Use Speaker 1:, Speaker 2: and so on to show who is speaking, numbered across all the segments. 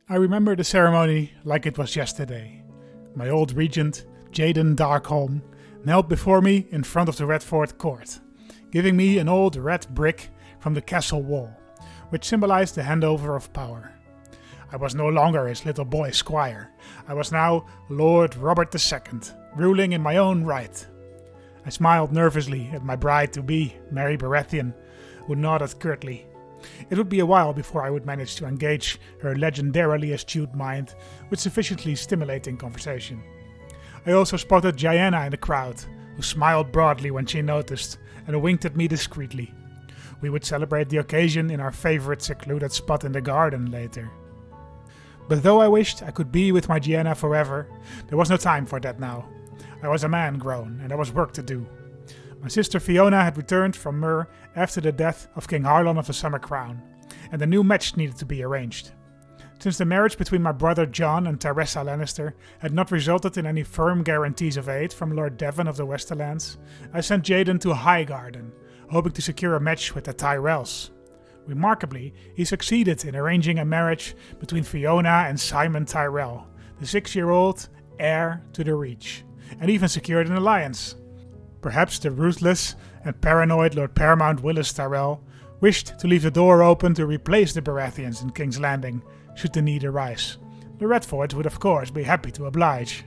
Speaker 1: I remember the ceremony like it was yesterday. My old regent, Jaden Darkholm, knelt before me in front of the Redfort court, giving me an old red brick from the castle wall, which symbolized the handover of power. I was no longer his little boy squire. I was now Lord Robert II, ruling in my own right. I smiled nervously at my bride-to-be, Mary Baratheon, who nodded curtly. It would be a while before I would manage to engage her legendarily astute mind with sufficiently stimulating conversation. I also spotted Diana in the crowd, who smiled broadly when she noticed and winked at me discreetly. We would celebrate the occasion in our favorite secluded spot in the garden later. But though I wished I could be with my Diana forever, there was no time for that now. I was a man grown, and there was work to do. My sister Fiona had returned from Myr after the death of King Harlon of the Summer Crown, and a new match needed to be arranged. Since the marriage between my brother Jon and Tyressa Lannister had not resulted in any firm guarantees of aid from Lord Devon of the Westerlands, I sent Jaden to Highgarden, hoping to secure a match with the Tyrells. Remarkably, he succeeded in arranging a marriage between Fiona and Simon Tyrell, the 6-year-old heir to the Reach, and even secured an alliance. Perhaps the ruthless and paranoid Lord Paramount Willis Tyrell wished to leave the door open to replace the Baratheons in King's Landing, should the need arise. The Redforts would of course be happy to oblige.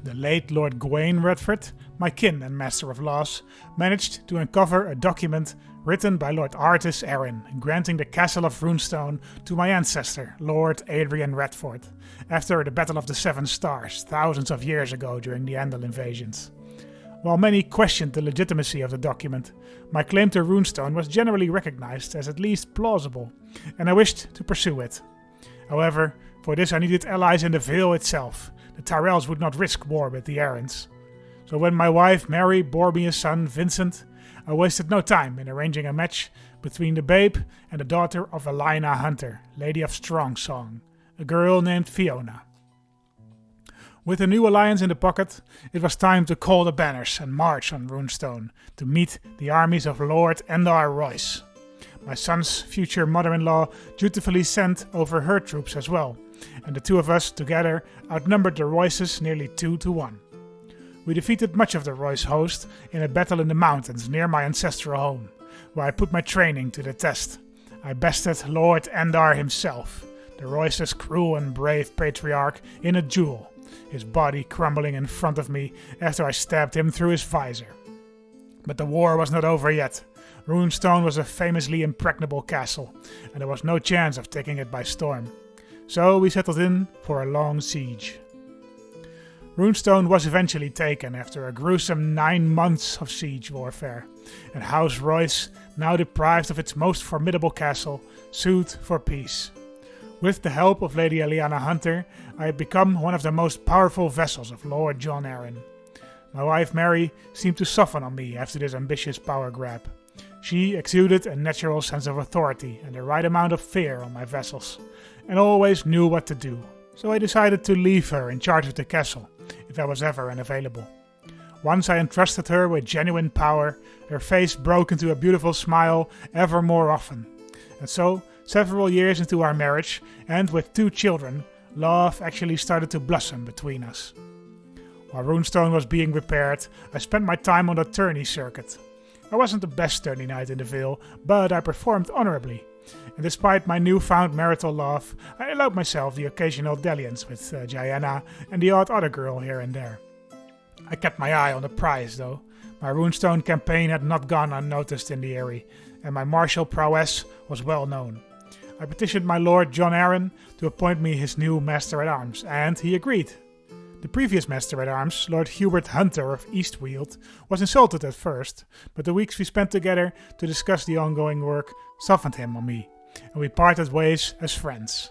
Speaker 1: The late Lord Gawain Redfort, my kin and master of laws, managed to uncover a document written by Lord Artus Arryn, granting the castle of Runestone to my ancestor, Lord Adrian Redfort, after the Battle of the Seven Stars, thousands of years ago during the Andal invasions. While many questioned the legitimacy of the document, my claim to Runestone was generally recognized as at least plausible, and I wished to pursue it. However, for this I needed allies in the Vale itself. The Tyrells would not risk war with the Arryns. So when my wife Mary bore me a son, Vincent, I wasted no time in arranging a match between the babe and the daughter of Elena Hunter, Lady of Strongsong, a girl named Fiona. With a new alliance in the pocket, it was time to call the banners and march on Runestone to meet the armies of Lord Endar Royce. My son's future mother-in-law dutifully sent over her troops as well, and the two of us together outnumbered the Royces nearly 2-1. We defeated much of the Royce host in a battle in the mountains near my ancestral home, where I put my training to the test. I bested Lord Endar himself, the Royce's cruel and brave patriarch, in a duel, his body crumbling in front of me after I stabbed him through his visor. But the war was not over yet. Runestone was a famously impregnable castle, and there was no chance of taking it by storm. So we settled in for a long siege. Runestone was eventually taken after a gruesome 9 months of siege warfare, and House Royce, now deprived of its most formidable castle, sued for peace. With the help of Lady Lyanna Hunter, I had become one of the most powerful vassals of Lord Jon Arryn. My wife Mary seemed to soften on me after this ambitious power grab. She exuded a natural sense of authority and the right amount of fear on my vassals, and always knew what to do. So I decided to leave her in charge of the castle, if I was ever unavailable. Once I entrusted her with genuine power, her face broke into a beautiful smile ever more often. And so, several years into our marriage, and with 2 children, love actually started to blossom between us. While Runestone was being repaired, I spent my time on the tourney circuit. I wasn't the best tourney knight in the Vale, but I performed honorably. And despite my newfound marital love, I allowed myself the occasional dalliance with Diana and the odd other girl here and there. I kept my eye on the prize, though. My Runestone campaign had not gone unnoticed in the Eyrie, and my martial prowess was well known. I petitioned my lord Jon Arryn to appoint me his new Master-at-Arms, and he agreed. The previous Master-at-Arms, Lord Hubert Hunter of Eastweald, was insulted at first, but the weeks we spent together to discuss the ongoing work softened him on me, and we parted ways as friends.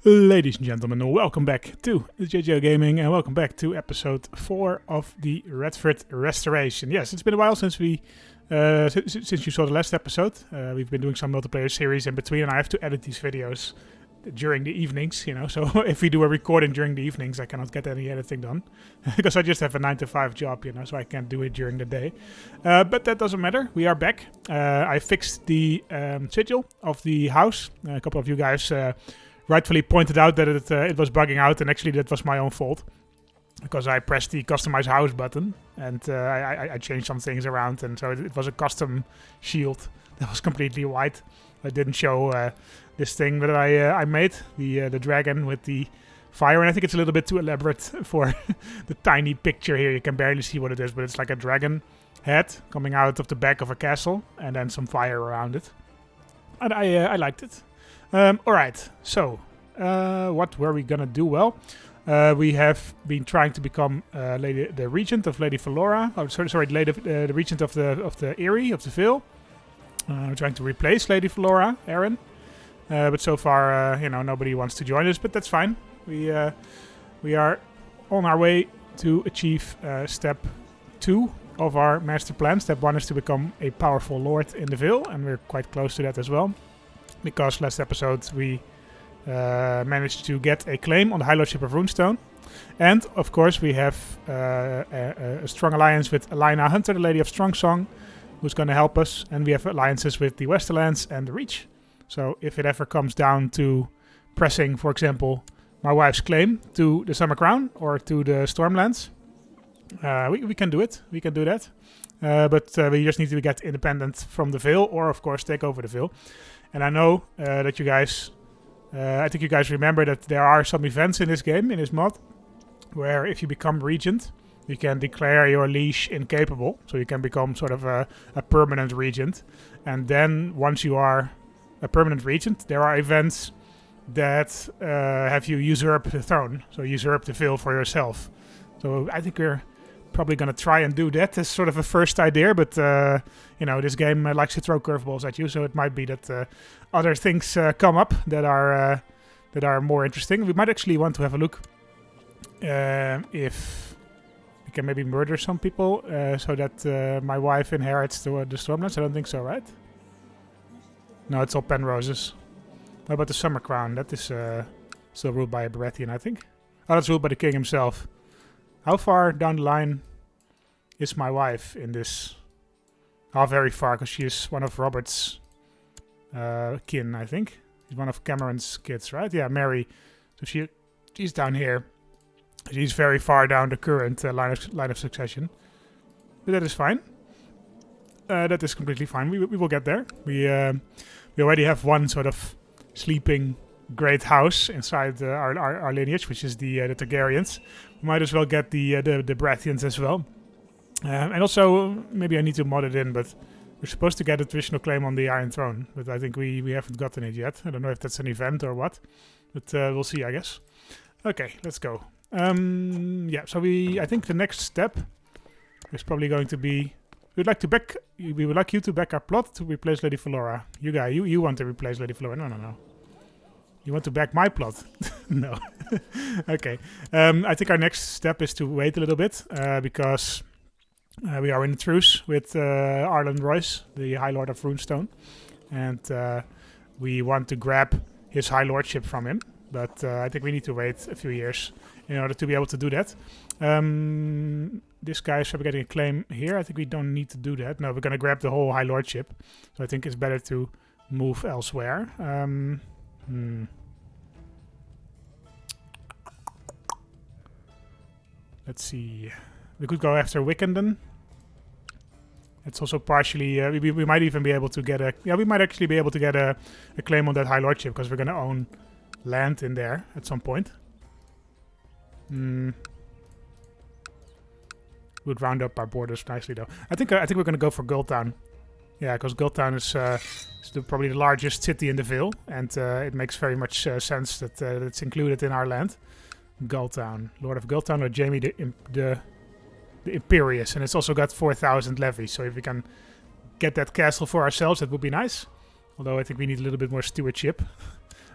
Speaker 1: Ladies and gentlemen, welcome back to JJ Gaming, and welcome back to episode 4 of the Redfort Restoration. Yes, it's been a while since since you saw the last episode. We've been doing some multiplayer series in between, and I have to edit these videos during the evenings, you know. So if we do a recording during the evenings, I cannot get any editing done because I just have a 9-to-5 job, you know, so I can't do it during the day. But that doesn't matter. We are back. I fixed the sigil of the house. A couple of you guys rightfully pointed out that it was bugging out, and actually that was my own fault because I pressed the customize house button and I changed some things around, and so it was a custom shield that was completely white. I didn't show this thing that I made, the dragon with the fire, and I think it's a little bit too elaborate for the tiny picture here. You can barely see what it is, but it's like a dragon head coming out of the back of a castle and then some fire around it. And I liked it. Alright, so what were we gonna do? Well, we have been trying to become the regent of Lady Valora. Oh, sorry, the regent of the Eyrie, of the Vale. We're trying to replace Lady Valora, Aaron. But so far, you know, nobody wants to join us, but that's fine. We are on our way to achieve step 2 of our master plan. Step 1 is to become a powerful lord in the Vale, and we're quite close to that as well. Because last episode we managed to get a claim on the High Lordship of Runestone. And, of course, we have a strong alliance with Elena Hunter, the Lady of Strongsong, who's going to help us. And we have alliances with the Westerlands and the Reach. So if it ever comes down to pressing, for example, my wife's claim to the Summer Crown or to the Stormlands, we can do it. We can do that. But we just need to get independent from the Vale, or, of course, take over the Vale. And I know that you guys... I think you guys remember that there are some events in this game, in this mod, where if you become regent, you can declare your liege incapable. So you can become sort of a permanent regent. And then once you are a permanent regent, there are events that have you usurp the throne. So usurp the Vale for yourself. So I think we're probably going to try and do that as sort of a first idea. But, you know, this game likes to throw curveballs at you. So it might be that other things come up that are more interesting. We might actually want to have a look if we can maybe murder some people so that my wife inherits the Stormlands. I don't think so, right? No, it's all Penroses. What about the Summer Crown? That is still ruled by a Baratheon, I think. Oh, that's ruled by the king himself. How far down the line is my wife in this? Oh, very far, because she is one of Robert's kin, I think. She's one of Cameron's kids, right? Yeah, Mary. So she's down here. She's very far down the current line of succession. But that is fine. That is completely fine. We will get there. We already have one sort of sleeping great house inside our lineage, which is the Targaryens. We might as well get the Baratheons as well. And also, maybe I need to mod it in, but we're supposed to get a traditional claim on the Iron Throne, but I think we haven't gotten it yet. I don't know if that's an event or what, but we'll see, I guess. Okay, let's go. Yeah, so I think the next step is probably going to be... We would like you to back our plot to replace Lady Valora. You want to replace Lady Valora. No. You want to back my plot? No. Okay. I think our next step is to wait a little bit because we are in a truce with Arlen Royce, the High Lord of Runestone, and we want to grab his High Lordship from him. But I think we need to wait a few years in order to be able to do that. This guy is getting a claim here. I think we don't need to do that. No, we're going to grab the whole High Lordship. So I think it's better to move elsewhere. Let's see. We could go after Wickenden. It's also partially... we might even be able to get a... Yeah, we might actually be able to get a claim on that High Lordship because we're going to own land in there at some point. Would round up our borders nicely, though. I think we're going to go for Gulltown. Yeah, because Gulltown is probably the largest city in the Vale, and it makes very much sense that it's included in our land. Gulltown, Lord of Gulltown, or Jamie the Imperious, and it's also got 4,000 levies. So if we can get that castle for ourselves, that would be nice. Although I think we need a little bit more stewardship,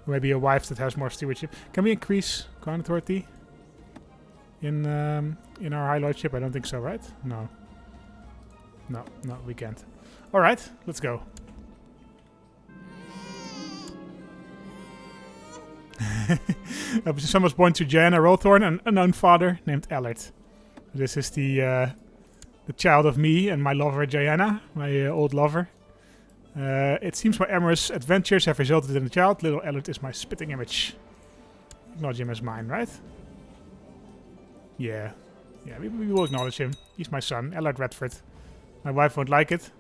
Speaker 1: or maybe a wife that has more stewardship. Can we increase Crown Authority in our High Lordship? I don't think so, right? No, we can't. All right, let's go. Son was born to Jaena Rothorn, an unknown father named Ellert. This is the child of me and my lover Jaena, my old lover. It seems my amorous adventures have resulted in a child. Little Ellert is my spitting image. Acknowledge him as mine, right? Yeah. Yeah, we will acknowledge him. He's my son, Horton Redfort. My wife won't like it,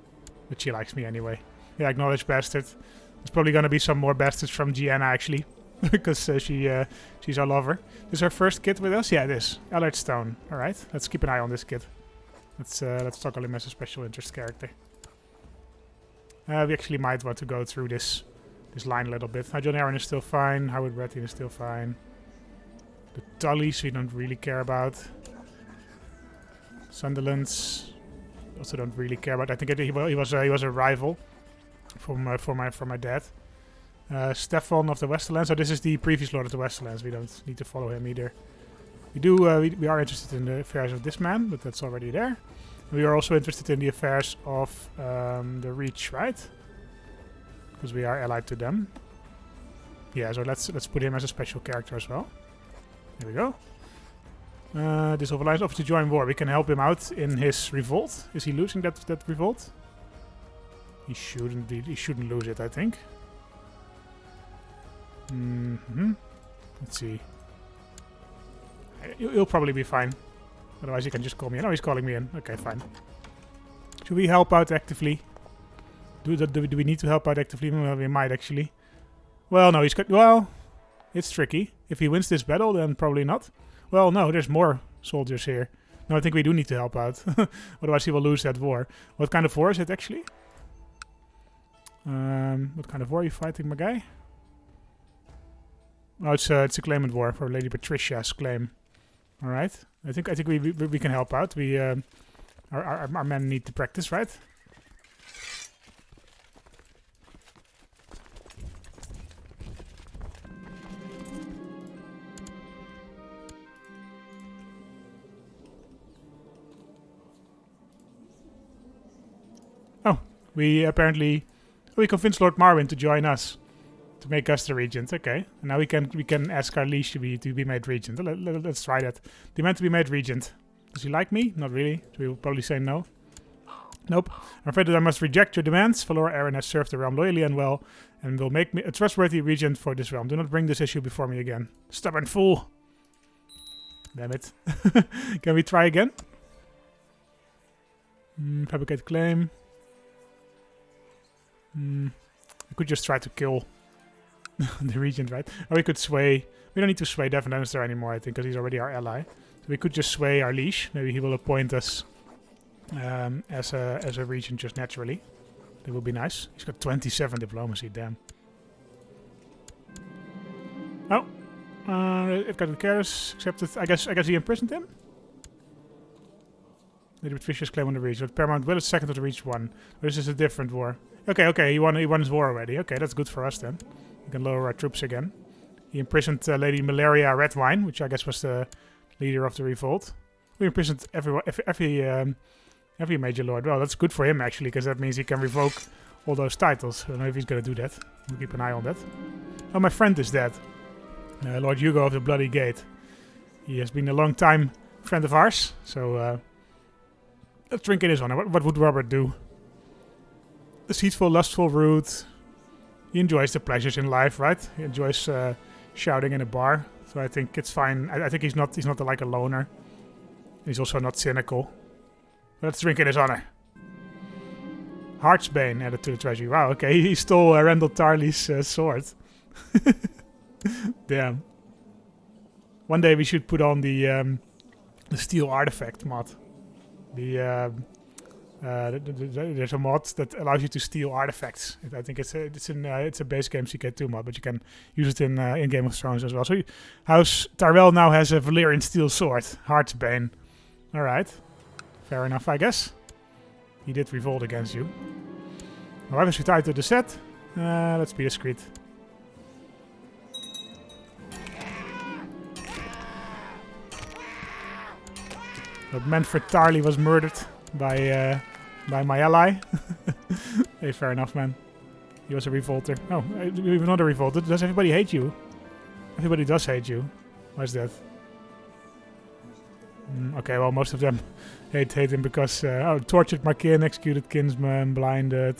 Speaker 1: but she likes me anyway. Yeah, acknowledge bastard. There's probably gonna be some more bastards from Jaena actually, because she's our lover. This is our first kid with us. Yeah, it is. Ellert Stone. All right, let's keep an eye on this kid. Let's talk about him as a special interest character. We actually might want to go through this line a little bit. Jon Arryn is still fine. Howard Baratheon is still fine. The Tullys we don't really care about. Sunderlands also don't really care about. I think he was a rival for my dad. Stefan of the Westerlands. So this is the previous Lord of the Westerlands. We don't need to follow him either. We are interested in the affairs of this man, but that's already there. We are also interested in the affairs of the Reach, right? Because we are allied to them. Yeah, so let's put him as a special character as well. There we go. This alliance offers to join war. We can help him out in his revolt. Is he losing that revolt? He shouldn't be. He shouldn't lose it, I think. Let's see. He'll probably be fine. Otherwise, he can just call me in. Oh, he's calling me in. Okay, fine. Should we help out actively? Do we need to help out actively? Well, we might actually. Well, no, he's got. Well, it's tricky. If he wins this battle, then probably not. Well, no, there's more soldiers here. No, I think we do need to help out. Otherwise, he will lose that war. What kind of war is it actually? What kind of war are you fighting, my guy? Oh, it's a claimant war for Lady Patricia's claim. All right. I think we can help out. We our men need to practice, right? Oh, we apparently we convinced Lord Marwyn to join us. To make us the regent, okay. And now we can ask our liege to be made regent. Let's try that. Demand to be made regent. Does he like me? Not really. So we will probably say no. Nope. I'm afraid that I must reject your demands. Valor Arryn has served the realm loyally and well, and will make me a trustworthy regent for this realm. Do not bring this issue before me again. Stubborn fool. Damn it. Can we try again? Fabricate claim. I could just try to kill the regent, right? Or we could sway. We don't need to sway Devon Lannister anymore, I think, because he's already our ally. So we could just sway our liege. Maybe he will appoint us as a regent just naturally. That would be nice. He's got 27 diplomacy, damn. Oh, it got cares. Accepted. I guess he imprisoned him. Lady Patricia's claim on the Reach. But Paramount will is second of the Reach one. This is a different war. Okay, he won his war already. Okay, that's good for us then. We can lower our troops again. He imprisoned Lady Malaria Redwine, which I guess was the leader of the revolt. We imprisoned every major lord. Well, that's good for him actually, because that means he can revoke all those titles. I don't know if he's going to do that. We'll keep an eye on that. Oh, my friend is dead. Lord Hugo of the Bloody Gate. He has been a long time friend of ours. So let's drink in his honor. What would Robert do? Deceitful, lustful, rude. He enjoys the pleasures in life, right? He enjoys shouting in a bar. So I think it's fine. I think he's not like a loner. He's also not cynical. But let's drink in his honor. Heartsbane added to the treasury. Wow, okay. He stole Randall Tarley's sword. Damn. One day we should put on the steel artifact mod. There's a mod that allows you to steal artifacts. I think it's a base game CK2 mod, but you can use it in Game of Thrones as well. So House Tyrell now has a Valyrian steel sword, Heartsbane. All right, fair enough, I guess. He did revolt against you. My wife is retired to the set. Let's be discreet. But Manfred Tarley was murdered by my ally. Hey, fair enough, man. He was a revolter. Oh, even not a revolter. Does everybody hate you? Everybody does hate you. Why is that? Okay, well, most of them hate him because... oh, tortured my kin, executed kinsman, blinded.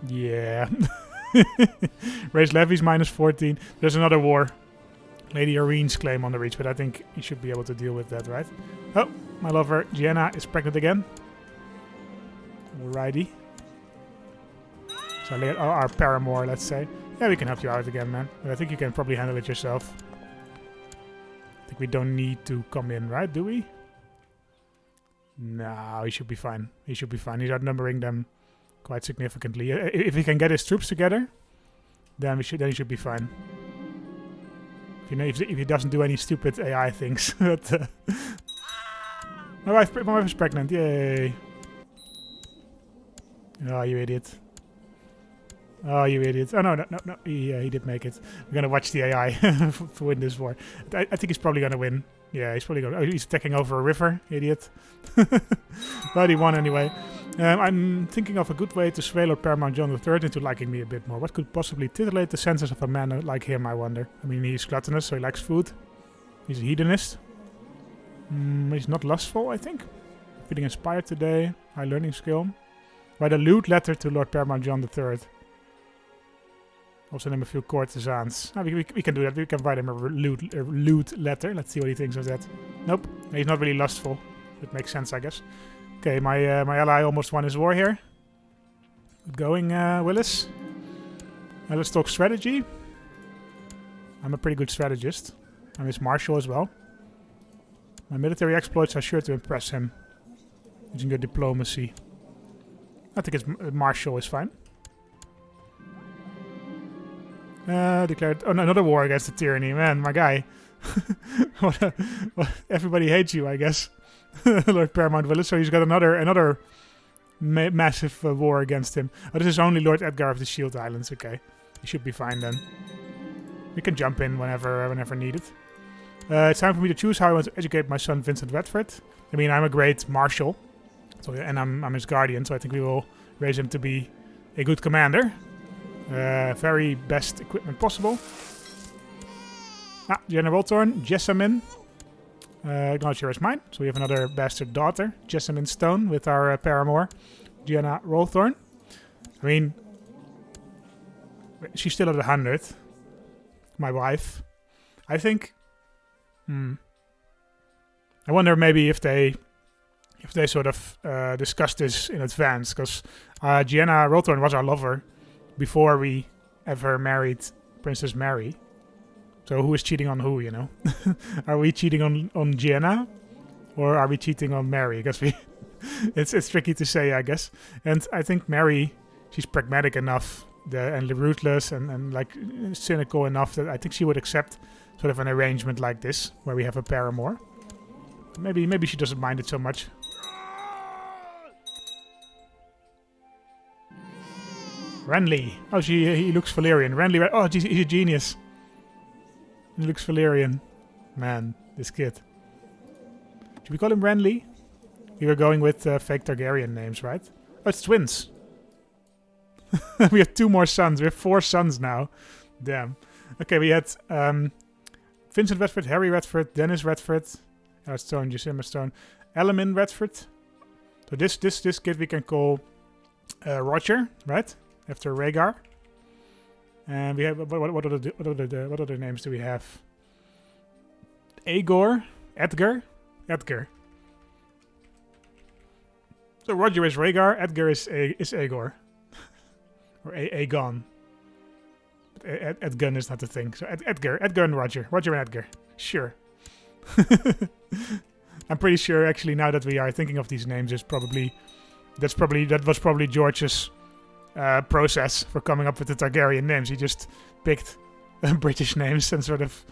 Speaker 1: Yeah. Raise levies -14. There's another war. Lady Eireen's claim on the reach, but I think you should be able to deal with that, right? Oh, my lover Gianna is pregnant again. Alrighty. So our paramour, let's say. Yeah, we can help you out again, man. But I think you can probably handle it yourself. I think we don't need to come in, right? Do we? No, he should be fine. He should be fine. He's outnumbering them quite significantly. If he can get his troops together, then he should be fine. If he doesn't do any stupid AI things. But, my wife is pregnant. Yay! Oh, you idiot! Oh, you idiot! Oh no! He did make it. We're gonna watch the AI to win this war. I think he's probably gonna win. Yeah, he's probably gonna. Oh, he's attacking over a river, idiot. But he won anyway. I'm thinking of a good way to sway Lord Paramount John III into liking me a bit more. What could possibly titillate the senses of a man like him, I wonder? I mean, he's gluttonous, so he likes food. He's a hedonist. He's not lustful, I think. Feeling inspired today. High learning skill. Write a lewd letter to Lord Paramount John III. Also name a few courtesans. Oh, we can do that. We can write him a lewd letter. Let's see what he thinks of that. Nope. He's not really lustful. It makes sense, I guess. Okay, my ally almost won his war here. Good going, Willis. Now let's talk strategy. I'm a pretty good strategist. I'm his marshal as well. My military exploits are sure to impress him. Using good diplomacy. I think his marshal is fine. Declared... Oh, no, another war against the tyranny. Man, my guy. Everybody hates you, I guess. Lord Paramount Willis, so he's got another massive war against him. Oh, this is only Lord Edgar of the Shield Islands. Okay, he should be fine then. We can jump in whenever needed. It's time for me to choose how I want to educate my son Vincent Redfort. I mean, I'm a great marshal, so and I'm his guardian, so I think we will raise him to be a good commander. Very best equipment possible. General Thorn, Jessamine. Acknowledge her as mine. So we have another bastard daughter, Jessamine Stone, with our paramour, Gianna Rolthorn. I mean, she's still at 100. My wife. I think... I wonder maybe if they sort of discussed this in advance, because Gianna Rolthorn was our lover before we ever married Princess Mary. So who is cheating on who, you know? Are we cheating on Gianna? Or are we cheating on Mary? Because it's tricky to say, I guess. And I think Mary, she's pragmatic enough and ruthless and like cynical enough that I think she would accept sort of an arrangement like this, where we have a paramour. Maybe she doesn't mind it so much. Renly. Oh, he looks Valyrian. Renly. Oh, he's a genius. He looks Valyrian. Man, this kid. Should we call him Renly? We were going with fake Targaryen names, right? Oh, it's twins. We have 2 more sons. We have 4 sons now. Damn. Okay, we had Vincent Redfort, Harry Redfort, Dennis Redfort, Stone, Jacima Stone, Elamin Redfort. So this kid we can call Roger, right? After Rhaegar. And we have what other names do we have? Aegor, Edgar. So Roger is Rhaegar, Edgar is Aegor, or Aegon. But Edgun is not the thing. So Edgar and Roger and Edgar. Sure. I'm pretty sure actually now that we are thinking of these names, that was probably George's process for coming up with the Targaryen names. He just picked British names and sort of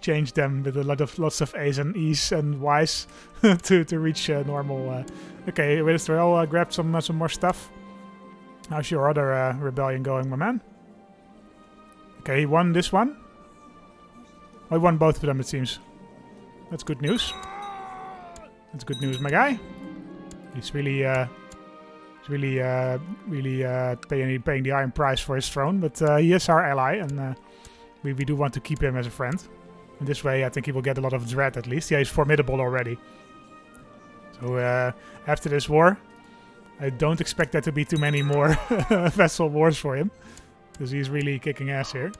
Speaker 1: changed them with lots of A's and E's and Y's to reach normal. Okay, Winterfell grabbed some more stuff. How's your other rebellion going, my man? Okay, he won this one. Oh, he won both of them, it seems. That's good news. That's good news, my guy. He's really paying the iron price for his throne, but he is our ally, and we do want to keep him as a friend. In this way, I think he will get a lot of dread at least. Yeah, he's formidable already. So after this war, I don't expect there to be too many more vessel wars for him. Because he's really kicking ass here.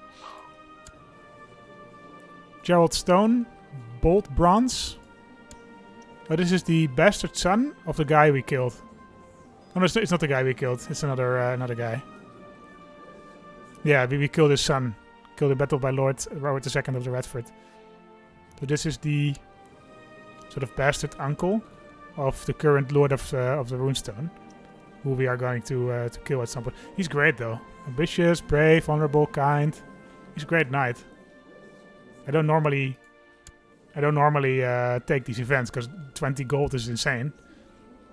Speaker 1: Gerald Stone, Bolt Bronze. Oh, this is the bastard son of the guy we killed. Oh no, it's not the guy we killed. It's another guy. Yeah, we killed his son. Killed in battle by Lord Robert II of the Redfort. So this is the sort of bastard uncle of the current Lord of the Runestone, who we are going to kill at some point. He's great though. Ambitious, brave, honorable, kind. He's a great knight. I don't normally take these events because 20 gold is insane.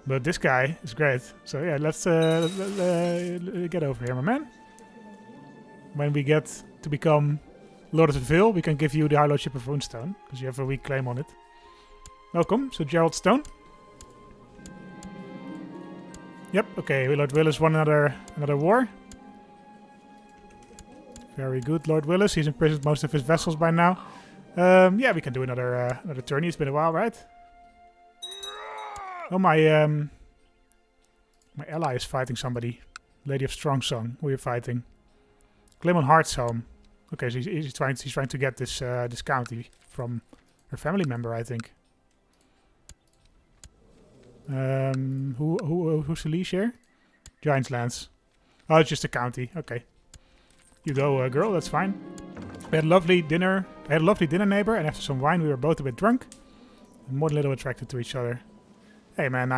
Speaker 1: But this guy is great. So yeah, let's get over here, my man. When we get to become Lord of the Vale, we can give you the High Lordship of Runestone because you have a weak claim on it. Welcome, so Gerald Stone. Yep, okay, Lord Willis won another war. Very good, Lord Willis. He's imprisoned most of his vessels by now. Yeah, we can do another tourney. It's been a while, right? Oh, my ally is fighting somebody. Lady of Strong Song. Who are you fighting? Claim on Heartsholm. Okay, so he's trying to get this this county from her family member, I think. Who's the leash here? Giant's Lands. Oh, it's just a county. Okay. You go, girl. That's fine. We had a lovely dinner. I had a lovely dinner neighbor, and after some wine, we were both a bit drunk, and more than a little attracted to each other. Hey, man,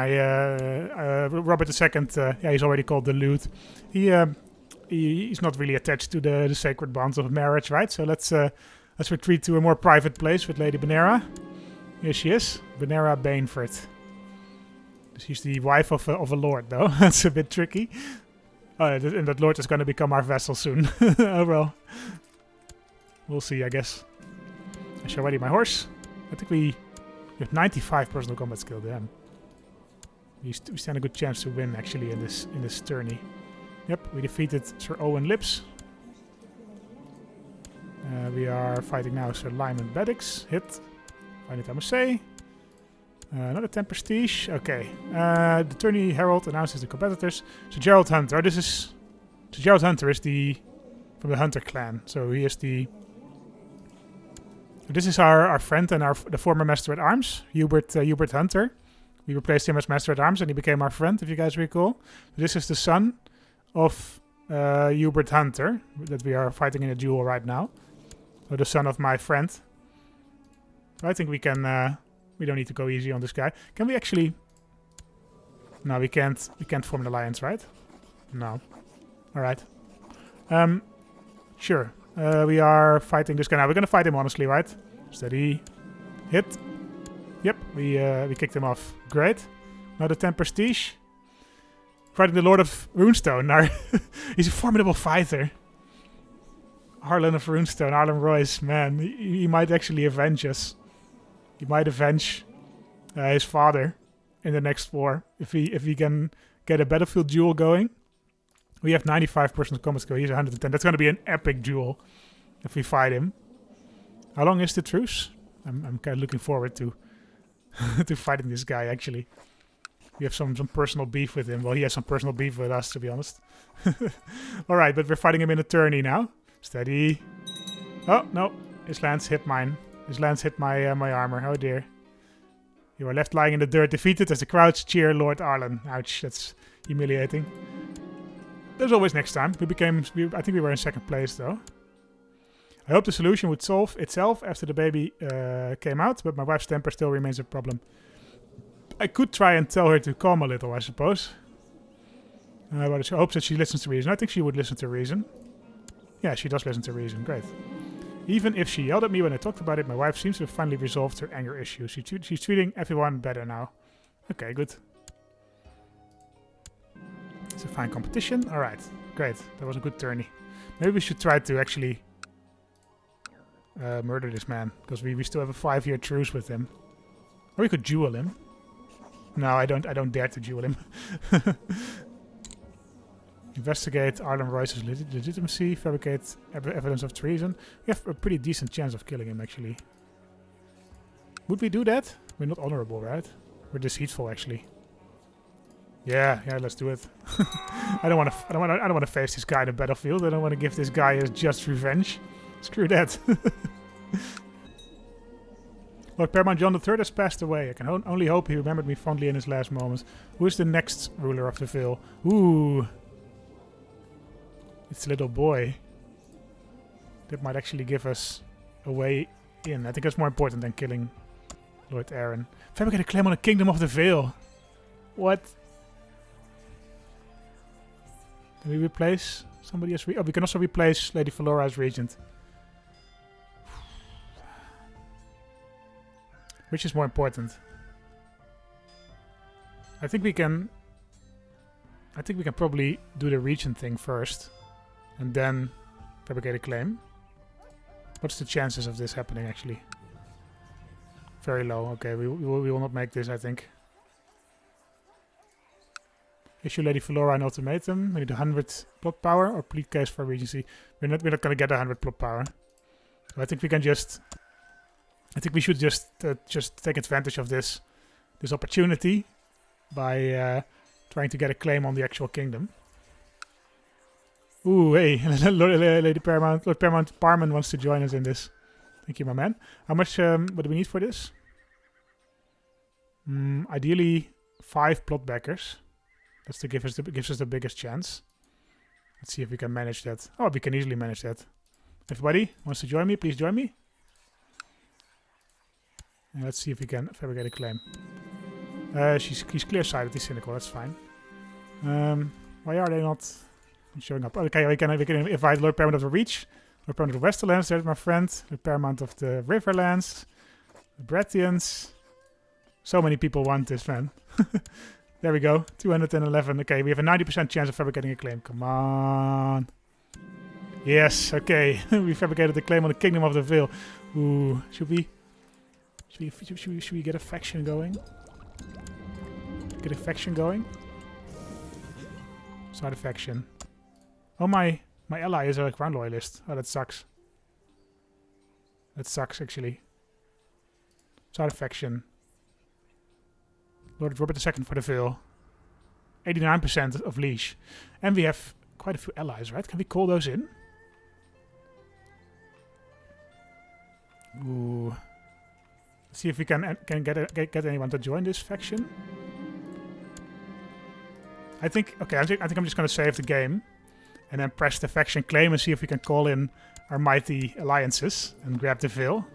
Speaker 1: Robert II. Yeah, he's already called the Lute. He's not really attached to the sacred bonds of marriage, right? So let's retreat to a more private place with Lady Benera. Here she is, Benera Bainford. She's the wife of a lord, though. That's a bit tricky. And that lord is going to become our vassal soon. Oh well. We'll see, I guess. I shall ready my horse. I think we have 95 personal combat skill. Damn. We stand a good chance to win, actually, in this tourney. Yep, we defeated Sir Owen Lips. We are fighting now Sir Lyman Beddix. Hit. Find it, I must say. Another 10 prestige. Okay. The tourney herald announces the competitors. So Gerald Hunter. Gerald Hunter is from the Hunter clan. So he is this is our friend and the former Master at Arms, Hubert Hunter. We replaced him as Master at Arms and he became our friend, if you guys recall. So this is the son of Hubert Hunter that we are fighting in a duel right now. So the son of my friend. I think we can. We don't need to go easy on this guy. Can we actually? No, we can't. We can't form an alliance, right? No. All right. Sure. We are fighting this guy now. We're gonna fight him honestly, right? Steady. Hit. Yep. We kicked him off. Great. Another 10 prestige. Fighting the Lord of Runestone. He's a formidable fighter. Harlan of Runestone. Harlan Royce. Man, he might actually avenge us. He might avenge his father in the next war if he can get a battlefield duel going. We have 95 personal combat skill. He's 110. That's going to be an epic duel if we fight him. How long is the truce? I'm kind of looking forward to to fighting this guy. Actually, we have some personal beef with him. Well, he has some personal beef with us, to be honest. All right, but we're fighting him in a tourney now. Steady. Oh no, his lance hit mine. His lance hit my my armor. Oh dear. You are left lying in the dirt, defeated as the crowds cheer Lord Arlen. Ouch, that's humiliating. There's always next time. I think we were in second place though. I hope the solution would solve itself after the baby came out, but my wife's temper still remains a problem. I could try and tell her to calm a little, I suppose. But I hope that she listens to reason. I think she would listen to reason. Yeah, she does listen to reason. Great. Even if she yelled at me when I talked about it, my wife seems to have finally resolved her anger issues. She's treating everyone better now. Okay, good. It's a fine competition. Alright, great. That was a good tourney. Maybe we should try to actually murder this man, because we still have a 5-year truce with him. Or we could duel him. No, I don't dare to duel him. Investigate Arlen Royce's legitimacy. Fabricate evidence of treason. We have a pretty decent chance of killing him, actually. Would we do that? We're not honorable, right? We're deceitful, actually. Yeah, let's do it. I don't want to face this guy in the battlefield. I don't want to give this guy his just revenge. Screw that. Lord Paramount John III has passed away. I can only hope he remembered me fondly in his last moments. Who is the next ruler of the Vale? Ooh. It's a little boy. That might actually give us a way in. I think that's more important than killing Lord Aaron. Fabricate a claim on the Kingdom of the Vale. What? Can we replace somebody as we can also replace Lady Valora as regent. Which is more important? I think we can probably do the regent thing first. And then fabricate a claim. What's the chances of this happening, actually? Very low. Okay, we will not make this, I think. Issue Lady Valora an ultimatum. We need 100 plot power or plead case for regency. We're not going to get 100 plot power. So I think we can just... I think we should just take advantage of this opportunity by trying to get a claim on the actual kingdom. Ooh, hey, Lady Paramount, Lord Paramount Parman wants to join us in this. Thank you, my man. How much? What do we need for this? Ideally, 5 plot backers. That's to gives us the biggest chance. Let's see if we can manage that. Oh, we can easily manage that. Everybody wants to join me? Please join me. And let's see if we can fabricate a claim. He's clear-sighted. He's cynical. That's fine. Why are they not showing up? Okay, we can invite Lord Paramount of the Reach, Lord Paramount of the Westerlands. There's my friend. Lord Paramount of the Riverlands, the Baratheons. So many people want this, man. There we go. 211. Okay, we have a 90% chance of fabricating a claim. Come on. Yes. Okay, we fabricated a claim on the Kingdom of the Vale. Ooh, should we get a faction going? Get a faction going? Start a faction. Oh, my ally is a crown loyalist. Oh, that sucks. That sucks, actually. Start a faction. Lord Robert II for the Vale. 89% of leash. And we have quite a few allies, right? Can we call those in? Ooh. Let's see if we can get anyone to join this faction. I think I'm just going to save the game and then press the faction claim and see if we can call in our mighty alliances and grab the Vale.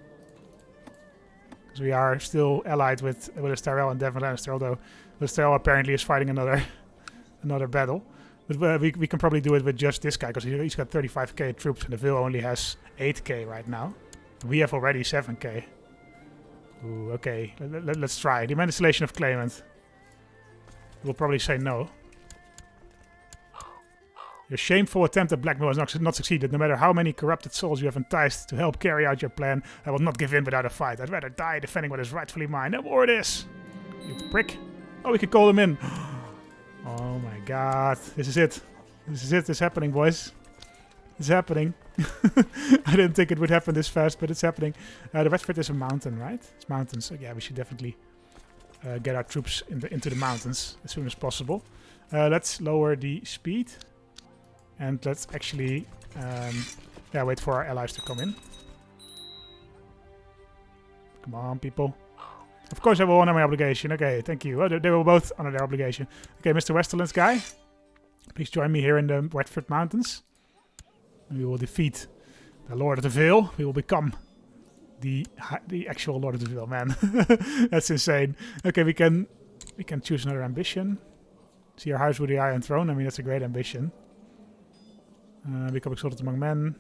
Speaker 1: Because we are still allied with Tyrell and Devon Lannister, although Tyrell apparently is fighting another battle. But we can probably do it with just this guy, because he's got 35k troops and the Vale only has 8k right now. We have already 7k. Ooh, okay, let's try. Demand installation of claimant. We'll probably say no. Your shameful attempt at blackmail has not succeeded. No matter how many corrupted souls you have enticed to help carry out your plan, I will not give in without a fight. I'd rather die defending what is rightfully mine. No more this! You prick. Oh, we can call them in. Oh my god. This is it. This is it. It's happening, boys. It's happening. I didn't think it would happen this fast, but it's happening. The Redfort is a mountain, right? It's mountains. So yeah, we should definitely get our troops into the mountains as soon as possible. Let's lower the speed. And let's actually wait for our allies to come in. Come on, people. Of course I will honor my obligation. Okay, thank you. Oh, they will both honor their obligation. Okay, Mr. Westerlands guy. Please join me here in the Redfort Mountains. We will defeat the Lord of the Vale. We will become the actual Lord of the Vale, man. That's insane. Okay, we can choose another ambition. See our house with the Iron Throne. I mean, that's a great ambition. Become exalted among men.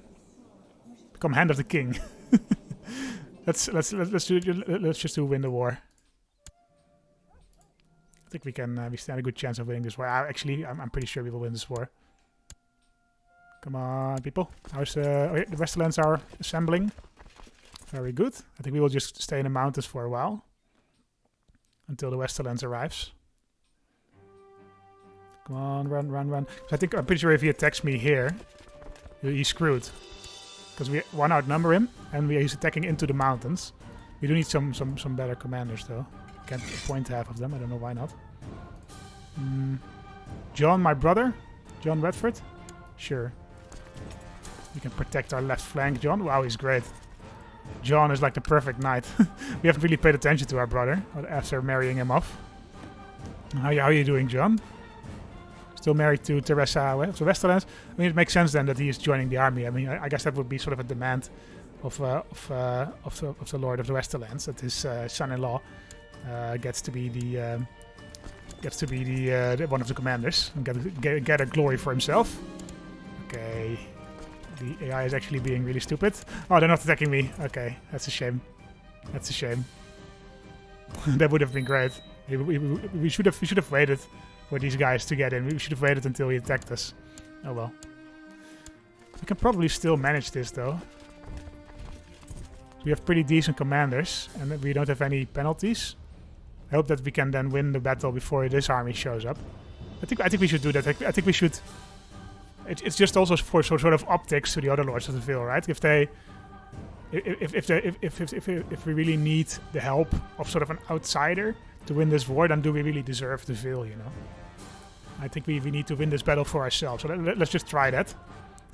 Speaker 1: Become Hand of the King. let's just win the war. I think we stand a good chance of winning this war. Actually, I'm pretty sure we will win this war. Come on, people. How's the Westerlands are assembling? Very good. I think we will just stay in the mountains for a while until the Westerlands arrives. Come on, run, run, run. So I'm pretty sure if he attacks me here, he's screwed. Because we one outnumber him, and he's attacking into the mountains. We do need some better commanders though. Can't appoint half of them. I don't know why not. John, my brother, John Redfort. Sure. We can protect our left flank, John. Wow, he's great. John is like the perfect knight. We haven't really paid attention to our brother after marrying him off. How are you doing, John? Still married to Teresa of the Westerlands. I mean, it makes sense then that he is joining the army. I mean, I guess that would be sort of a demand of the Lord of the Westerlands, that his son-in-law gets to be the one of the commanders and get a glory for himself. Okay, the AI is actually being really stupid. Oh, they're not attacking me. Okay, that's a shame. That's a shame. That would have been great. We should have waited for these guys to get in. We should have waited until he attacked us. Oh well. We can probably still manage this though. We have pretty decent commanders and we don't have any penalties. I hope that we can then win the battle before this army shows up. I think we should do that. I think we should. It's just also for sort of optics to the other lords of the Vale, right? If we really need the help of sort of an outsider to win this war, then do we really deserve the Vale, you know? I think we need to win this battle for ourselves. So let's just try that.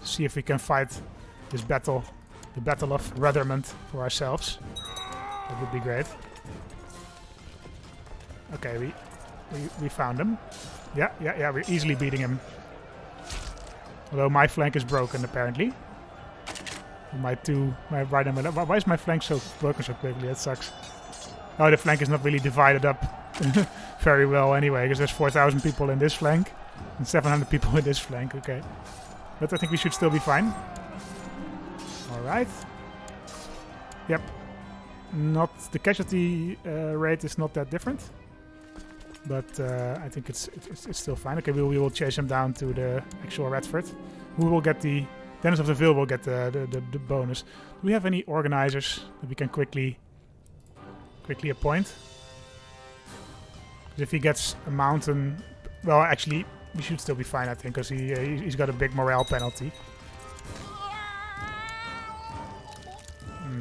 Speaker 1: See if we can fight this battle, the Battle of Ruthermont, for ourselves. That would be great. Okay, we found him. Yeah, we're easily beating him. Although my flank is broken, apparently. My right and my left. Why is my flank so broken so quickly? That sucks. Oh, the flank is not really divided up very well anyway, because there's 4,000 people in this flank and 700 people in this flank. Okay. But I think we should still be fine. Alright. Yep. The casualty rate is not that different. But I think it's still fine. Okay, we will chase him down to the actual Redfort. Who will get the... Dennis of the Vale will get the bonus. Do we have any organizers that we can quickly appoint? Because if he gets a mountain... Well, actually, we should still be fine, I think, because he's got a big morale penalty.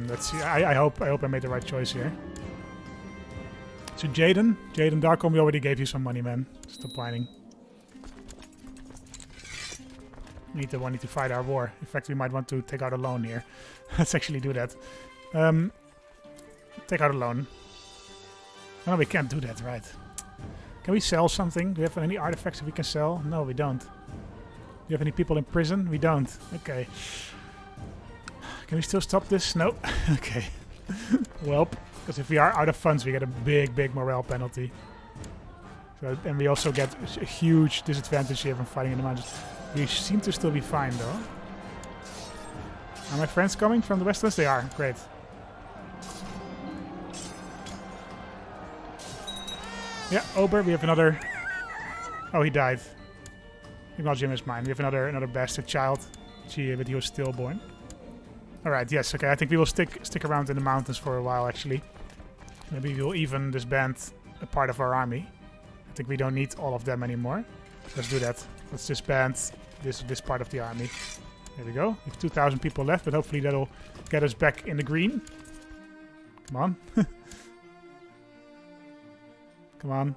Speaker 1: Let's see. I hope I made the right choice here. So Jaden Darkholm, we already gave you some money, man. Stop whining. We need to fight our war. In fact, we might want to take out a loan here. Let's actually do that. Take out a loan. Oh, no, we can't do that, right? Can we sell something? Do we have any artifacts that we can sell? No, we don't. Do you have any people in prison? We don't. Okay. Can we still stop this? No. Okay. Welp. Because if we are out of funds, we get a big morale penalty. So, and we also get a huge disadvantage here from fighting in the mountains. We seem to still be fine, though. Are my friends coming from the Westlands? They are. Great. Yeah, Ober, we have another... Oh, he died. Acknowledge him as mine. We have another bastard child. But he was stillborn. Alright, yes, okay. I think we will stick around in the mountains for a while, actually. Maybe we'll even disband a part of our army. I think we don't need all of them anymore. Let's do that. Let's disband this part of the army. There we go. We have 2,000 people left, but hopefully that'll get us back in the green. Come on. Come on.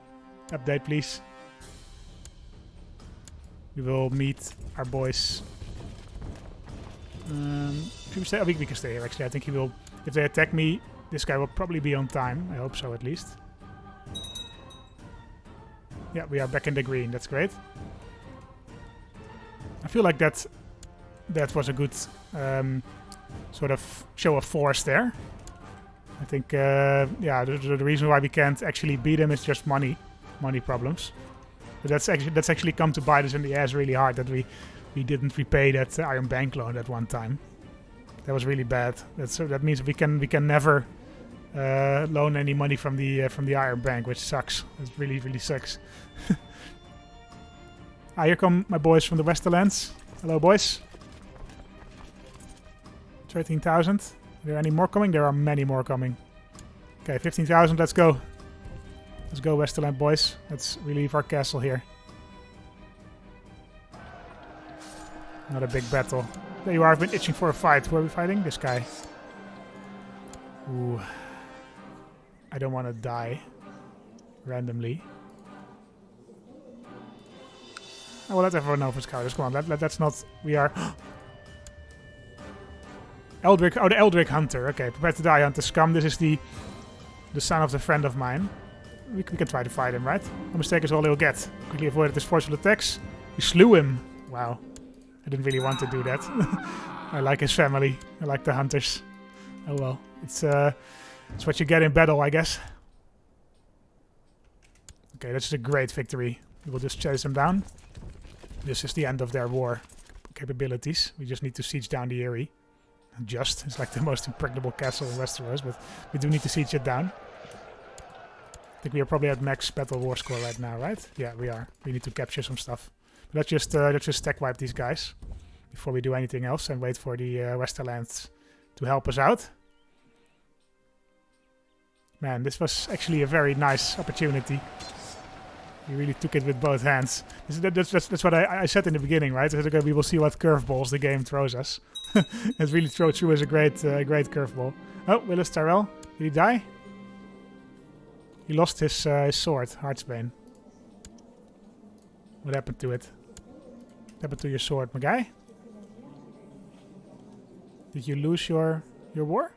Speaker 1: Update, please. We will meet our boys. Should we stay? Oh, we can stay here, actually. I think he will... If they attack me, this guy will probably be on time. I hope so, at least. Yeah, we are back in the green. That's great. I feel like that was a good sort of show of force there. I think, yeah, the reason why we can't actually beat him is just money problems. But that's actually come to bite us in the ass really hard that we didn't repay that Iron Bank loan at one time. That was really bad. That means we can never loan any money from the Iron Bank, which sucks. It really sucks. Here come my boys from the Westerlands. Hello, boys. 13,000. Are there any more coming? There are many more coming. Okay, 15,000. Let's go. Let's go, Westerland boys. Let's relieve our castle here. Not a big battle. There you are, I've been itching for a fight. Who are we fighting? This guy. Ooh. I don't want to die. Randomly. I will let everyone know for scouters. Come on, let's not... We are... Eldrick... Oh, the Eldrick Hunter. Okay, prepare to die, Hunter Scum. This is the son of the friend of mine. We can try to fight him, right? No mistake is all he'll get. Quickly avoided his forceful attacks. We slew him. Wow. I didn't really want to do that. I like his family. I like the hunters. Oh well. It's what you get in battle, I guess. Okay, that's a great victory. We will just chase them down. This is the end of their war capabilities. We just need to siege down the Eyrie. It's like the most impregnable castle in Westeros, but we do need to siege it down. I think we are probably at max battle war score right now, right? Yeah, we are. We need to capture some stuff. Let's just stack wipe these guys before we do anything else and wait for the Westerlands to help us out. Man, this was actually a very nice opportunity. We really took it with both hands. That's what I said in the beginning, right? I said, okay, we will see what curveballs the game throws us. It really threw us a great curveball. Oh, Willis Tyrell. Did he die? He lost his sword, Heartsbane. What happened to it? What happened to your sword, my guy? Did you lose your war?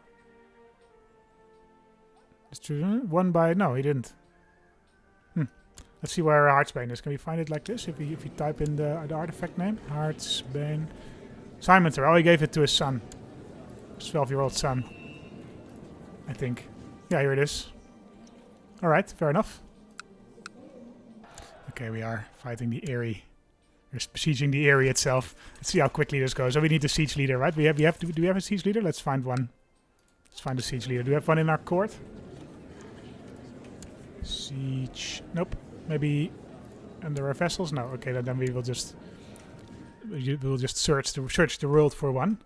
Speaker 1: It's true. Won by... No, he didn't. Let's see where Heartsbane is. Can we find it like this? If we type in the artifact name? Heartsbane. Simon Tyrell. He gave it to his son. His 12-year-old son. I think. Yeah, here it is. Alright, fair enough. Okay, we are fighting the Eyrie. We're besieging the Eyrie itself. Let's see how quickly this goes. So we need a siege leader, right? Do we have a siege leader? Let's find one. Let's find a siege leader. Do we have one in our court? Siege. Nope. Maybe under our vessels? No. Okay, then we will just search the world for one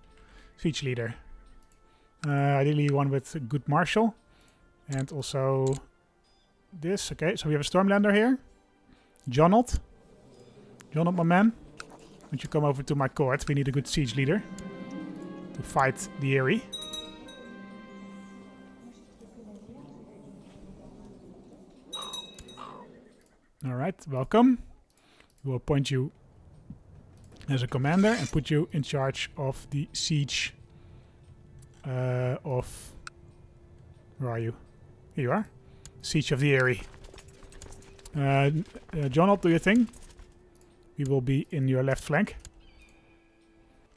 Speaker 1: siege leader. Ideally one with a good marshal, and also this. Okay, so we have a Stormlander here. Jonald, my man. Would you come over to my court? We need a good siege leader to fight the Eyrie. Alright, welcome. We will appoint you as a commander and put you in charge of the siege of... Where are you? Here you are. Siege of the Eyrie. Jonald, do your thing. We will be in your left flank.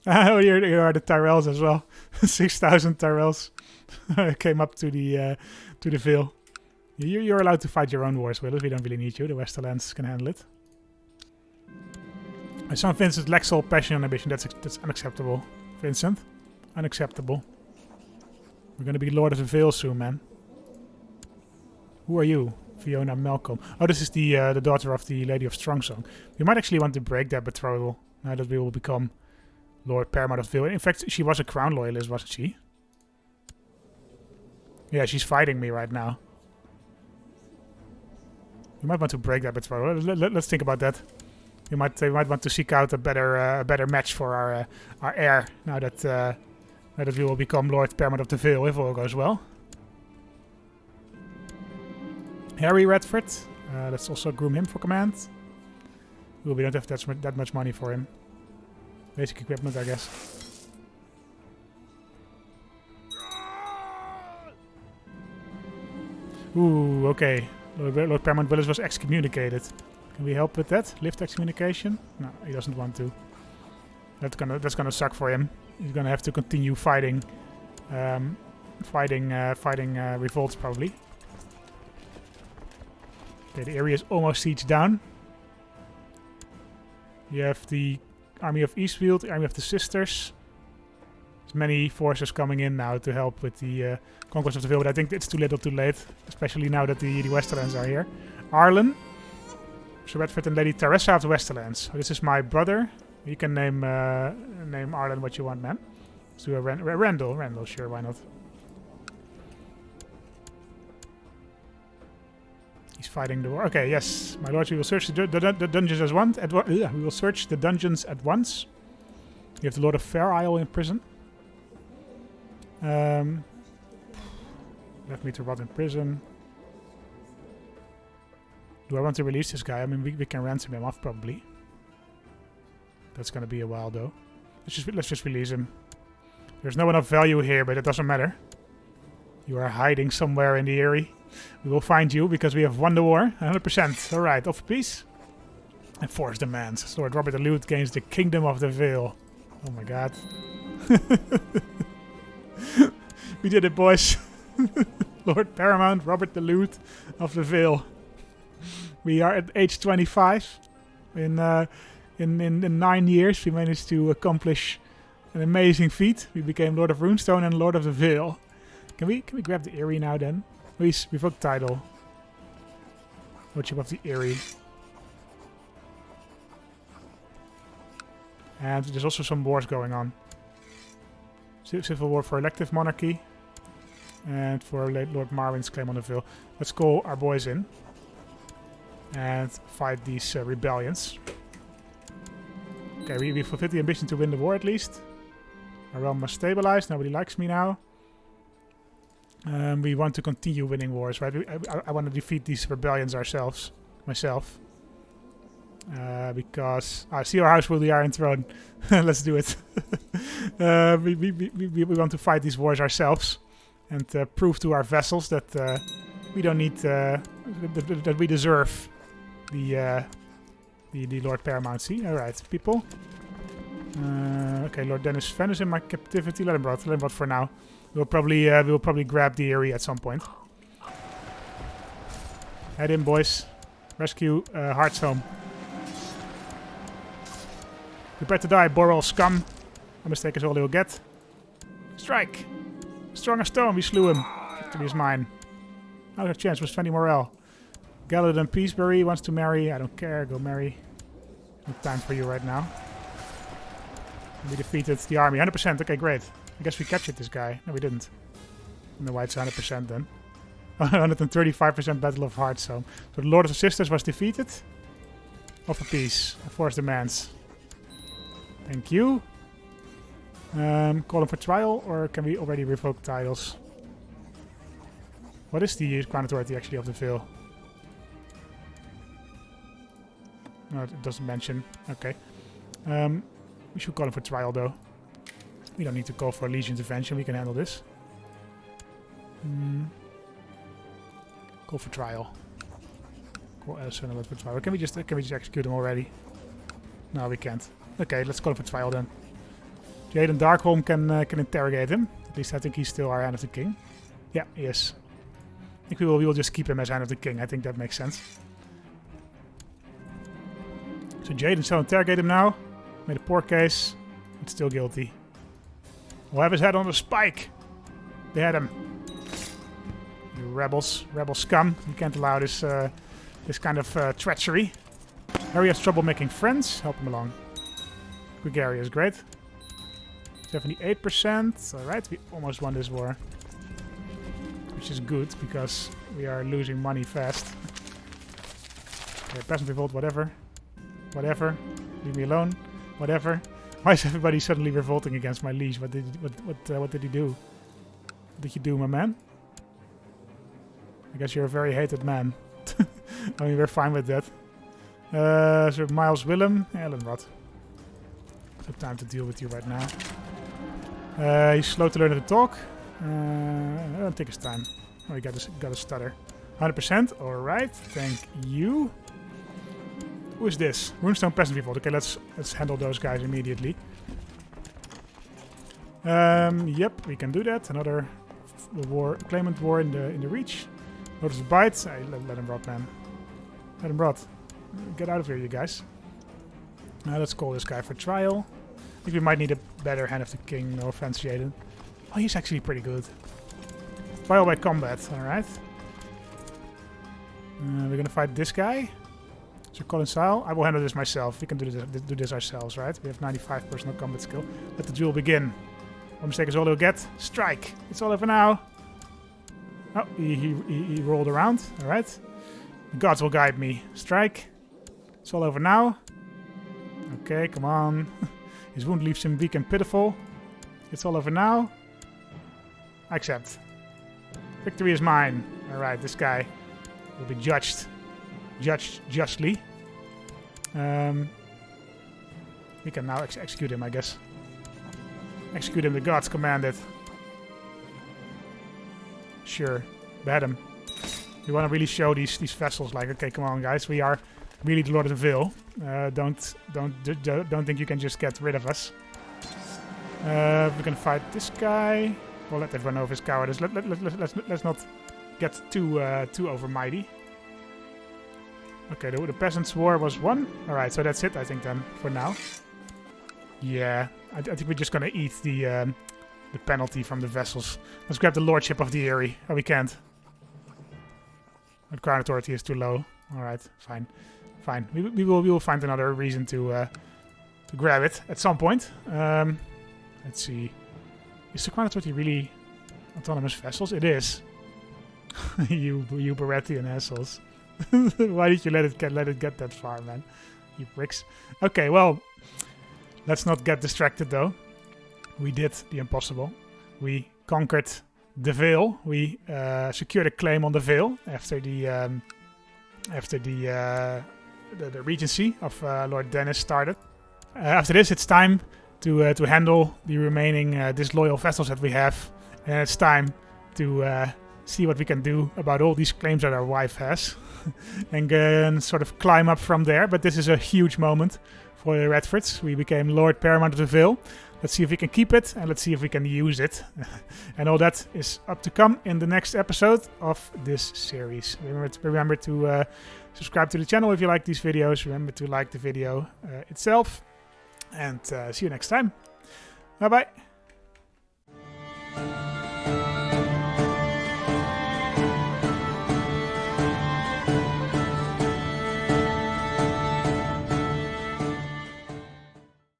Speaker 1: Oh, here are the Tyrells as well. 6,000 Tyrells came up to the Vale. You're allowed to fight your own wars, Willis. We don't really need you. The Westerlands can handle it. My son Vincent lacks all passion and ambition. That's unacceptable. Vincent. Unacceptable. We're gonna be Lord of the Vale soon, man. Who are you? Fiona Malcolm. Oh, this is the daughter of the Lady of Strongsong. We might actually want to break that betrothal now that we will become Lord Paramount of Vale. In fact, she was a Crown Loyalist, wasn't she? Yeah, she's fighting me right now. We might want to break that betrothal. Let's think about that. We might want to seek out a better match for our heir now that we will become Lord Paramount of the Vale if all goes well. Horton Redfort. Let's also groom him for command. We don't have that much money for him. Basic equipment, I guess. Ooh, okay. Lord Paramount Willis was excommunicated. Can we help with that? Lift excommunication? No, he doesn't want to. That's gonna suck for him. He's gonna have to continue fighting, revolts probably. Okay, the area is almost sieged down. You have the Army of Eastfield, the Army of the Sisters. There's many forces coming in now to help with the conquest of the Vale, but I think it's too little too late, especially now that the Westerlands are here. Arlen, Sir Redfort and Lady Teresa of the Westerlands. Oh, this is my brother. You can name Arlen what you want, man. Let's do a Randall. Randall, sure, why not? He's fighting the war. Okay, yes, my lords, we will search the dungeons at once. We will search the dungeons at once. We have the Lord of Fair Isle in prison. Left me to rot in prison. Do I want to release this guy? I mean, we can ransom him off probably. That's gonna be a while though. Let's just release him. There's no enough value here, but it doesn't matter. You are hiding somewhere in the Eyrie. We will find you because we have won the war. 100%. Alright, offer peace. And force demands. Lord Robert the Lute gains the Kingdom of the Vale. Oh my god. We did it, boys. Lord Paramount Robert the Lute of the Vale. We are at age 25. In 9 years, we managed to accomplish an amazing feat. We became Lord of Runestone and Lord of the Vale. Can we grab the Eyrie now then? Please, revoke title. Lordship of the Eyrie. And there's also some wars going on. Civil war for elective monarchy. And for Lord Marwyn's claim on the Vale. Let's call our boys in. And fight these rebellions. Okay, we fulfilled the ambition to win the war at least. Our realm must stabilize. Nobody likes me now. We want to continue winning wars, right? I want to defeat these rebellions ourselves. Myself. Because I see our house will the Iron Throne. Let's do it. We want to fight these wars ourselves. And prove to our vassals that we don't need... that we deserve the Lord Paramountcy. Alright, people. Okay, Lord Dennis Fen is in my captivity. Let him rot for now. We'll probably grab the Eyrie at some point. Head in, boys. Rescue Heart's home. Prepare to die, Boral scum. A mistake is all he'll get. Strike! Strong as stone, we slew him. Victory is mine. Not a chance, was Fanny Morel. Galladan Peaceberry wants to marry. I don't care, go marry. No time for you right now. We defeated the army. 100%, okay, great. I guess we captured this guy. No, we didn't. No, why it's 100% then. 135% Battle of Hearts. So the Lord of the Sisters was defeated. Offer peace. Force demands. Thank you. Call him for trial, or can we already revoke titles? What is the Crown Authority actually of the Vale? No, it doesn't mention. Okay. We should call him for trial though. We don't need to call for Legion intervention. We can handle this. Call for trial. Call Edison for trial. Can we just execute him already? No, we can't. Okay, let's call him for trial then. Jaden Darkholm can interrogate him. At least I think he's still our Hand of the King. Yeah, he is. I think we will just keep him as Hand of the King. I think that makes sense. So Jaden shall interrogate him now. Made a poor case. It's still guilty. We'll have his head on a spike. They had him. You rebels. Rebel scum. You can't allow this this kind of treachery. Harry has trouble making friends. Help him along. Gregaria is great. 78%. Alright, we almost won this war. Which is good, because we are losing money fast. Okay, peasant revolt, whatever. Whatever. Leave me alone. Whatever. Why is everybody suddenly revolting against my liege? What did he do? What did you do, my man? I guess you're a very hated man. I mean, we're fine with that. Sir Miles Willem. Ellen rot. No time to deal with you right now. He's slow to learn how to talk. Don't take his time. Oh, he got a stutter. 100%. Alright. Thank you. Who is this? Runestone Peasant Revolt. Okay, let's handle those guys immediately. Yep, we can do that. Another war, claimant war in the Reach. Notice the bites. Let him rot, man. Let him rot. Get out of here, you guys. Let's call this guy for trial. I think we might need a better Hand of the King. No offense, Jaden. Oh, he's actually pretty good. Trial by combat. Alright. We're gonna fight this guy. So Colin Sile, I will handle this myself. We can do this ourselves, right? We have 95 personal combat skill. Let the duel begin. One mistake is all he'll get. Strike! It's all over now. Oh, he rolled around. Alright. The gods will guide me. Strike. It's all over now. Okay, come on. His wound leaves him weak and pitiful. It's all over now. I accept. Victory is mine. Alright, this guy will be judged justly. We can now execute him, I guess. Execute him, the gods commanded. Sure, behead him. We want to really show these vessels, like, okay, come on, guys, we are really the Lord of the Vale. Don't think you can just get rid of us. We're gonna fight this guy. We'll let everyone know of his cowardice. Let's not get too overmighty. Okay, the Peasants' War was won. All right, so that's it, I think, then, for now. Yeah, I think we're just gonna eat the penalty from the vessels. Let's grab the Lordship of the Eyrie. Oh, we can't. The Crown Authority is too low. All right, fine. We will find another reason to grab it at some point. Let's see. Is the Crown Authority really autonomous vessels? It is. you Baratheon assholes. Why did you let it get that far, man? You pricks. Okay, well, let's not get distracted though. We did the impossible. We conquered the Vale. We secured a claim on the Vale after the regency of Lord Daenerys started. After this, it's time to handle the remaining disloyal vessels that we have, and it's time to see what we can do about all these claims that our wife has, and sort of climb up from there. But this is a huge moment for the Redforts. We became Lord Paramount of the Vale. Let's see if we can keep it, and let's see if we can use it. And all that is up to come in the next episode of this series. Remember to subscribe to the channel if you like these videos. Remember to like the video itself. And see you next time. Bye-bye.